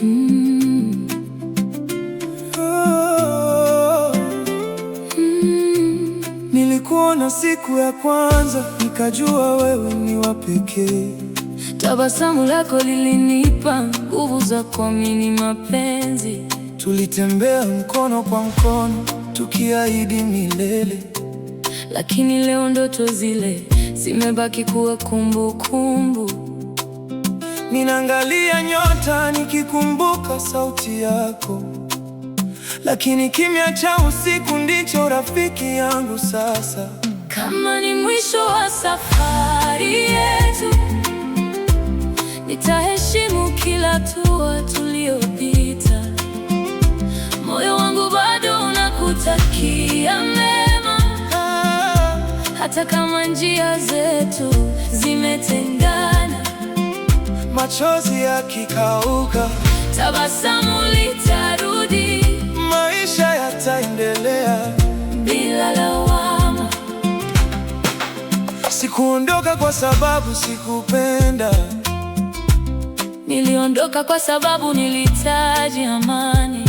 Mm. Oh. Nilikuona siku ya kwanza, nikajua wewe ni wa pekee. Tabasamu lako lilinipa nguvu za kuamini mapenzi. Tulitembea mkono kwa mkono, tukiahidi milele. Lakini leo ndoto zile zimebaki kuwa kumbukumbu. Ninaangalia nyota nikikumbuka sauti yako, lakini kimya cha usiku ndicho rafiki yangu sasa. Kama ni mwisho wa safari yetu, nitaheshimu kila hatua tuliyopita. Moyo wangu bado unakutakia mema, hata kama njia zetu zimetengana. Machozi yakikauka, tabasamu litarudi, maisha yataendelea bila lawama. Sikuondoka kwa sababu sikupenda, niliondoka kwa sababu nilihitaji amani.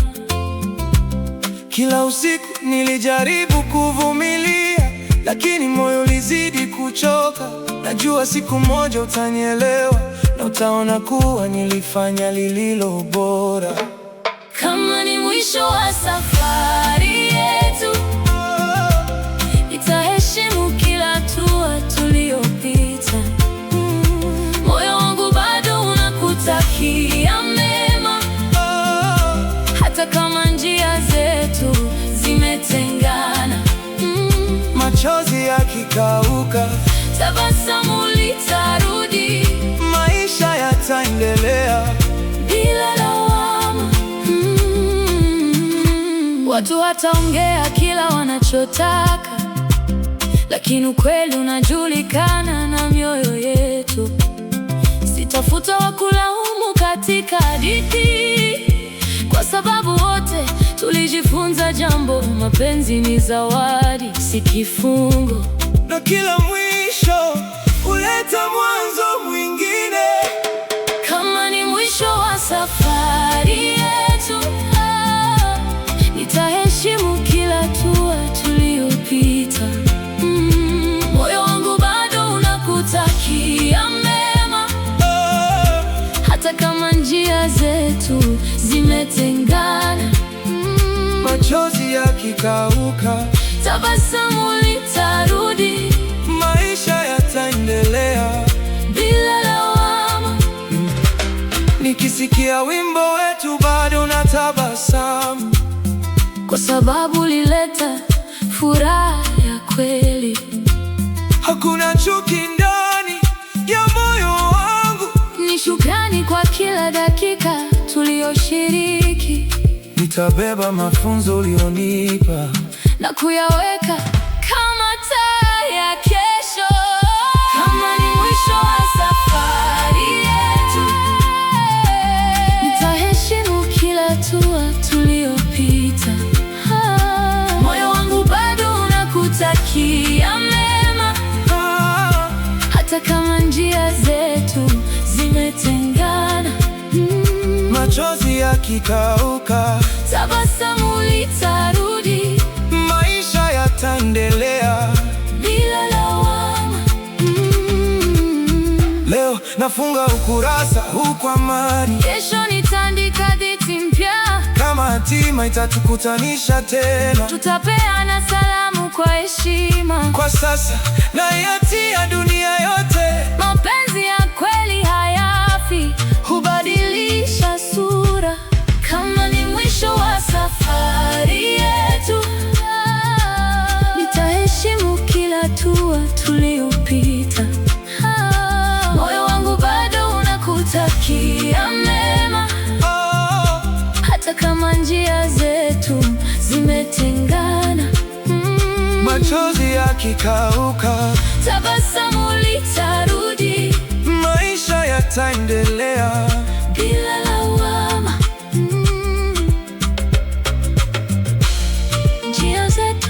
Kila usiku nilijaribu kuvumilia, lakini moyo ulizidi kuchoka. Najua siku moja utanielewa na utaona kuwa nilifanya lililo bora. Kama ni mwisho wa safari yetu, nitaheshimu kila hatua tuliyopita. Moyo wangu bado unakutakia mema, hata kama njia zetu zimetengana. Machozi yakikauka, tabasamu litarudi, maisha yataendelea bila lawama. Watu wataongea kila wanachotaka, lakini ukweli unajulikana na mioyo yetu. Sitafuta wa kulaumu katika hadithi, kwa sababu wote tulijifunza jambo: mapenzi ni zawadi, si kifungo. Na kila mwisho huleta mwanzo mwingine. Kama ni mwisho wa safari yetu, nitaheshimu kila hatua tuliyopita. Moyo wangu bado unakutakia mema, hata kama njia zetu zimetengana. Machozi yakikauka, tabasamu litarudi, maisha yataendelea bila lawama. Nikisikia wimbo wetu bado natabasamu, kwa sababu ulileta furaha ya kweli. Hakuna chuki ndani ya moyo wangu. Ni shukrani kwa kila dakika tuliyoshiriki. Nitabeba mafunzo ulionipa na kuyaweka kama taa ya kesho. Kama ni mwisho wa safari yetu, nitaheshimu kila hatua tuliyopita. Moyo wangu bado unakutakia mema, hata kama njia zetu zimetengana. Machozi yakikauka, tabasamu litarudi, maisha yataendelea bila lawama. Leo nafunga ukurasa huu kwa amani, kesho nitaandika hadithi mpya. Kama hatima itatukutanisha tena, tutapeana salamu kwa heshima. Kwa sasa naiachia dunia yote. Mapenzi ya kweli hayafi, hubadilisha sura. Kama ni mwisho wa safari yetu, nitaheshimu kila hatua tuliyopita. Moyo wangu bado unakutakia mema, hata kama njia zetu zimetengana. Machozi yakikauka, tabasamu litarudi, maisha yataendelea bila lawama. Njia zetu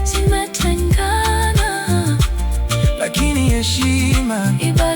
zimetengana, lakini heshima ibaki.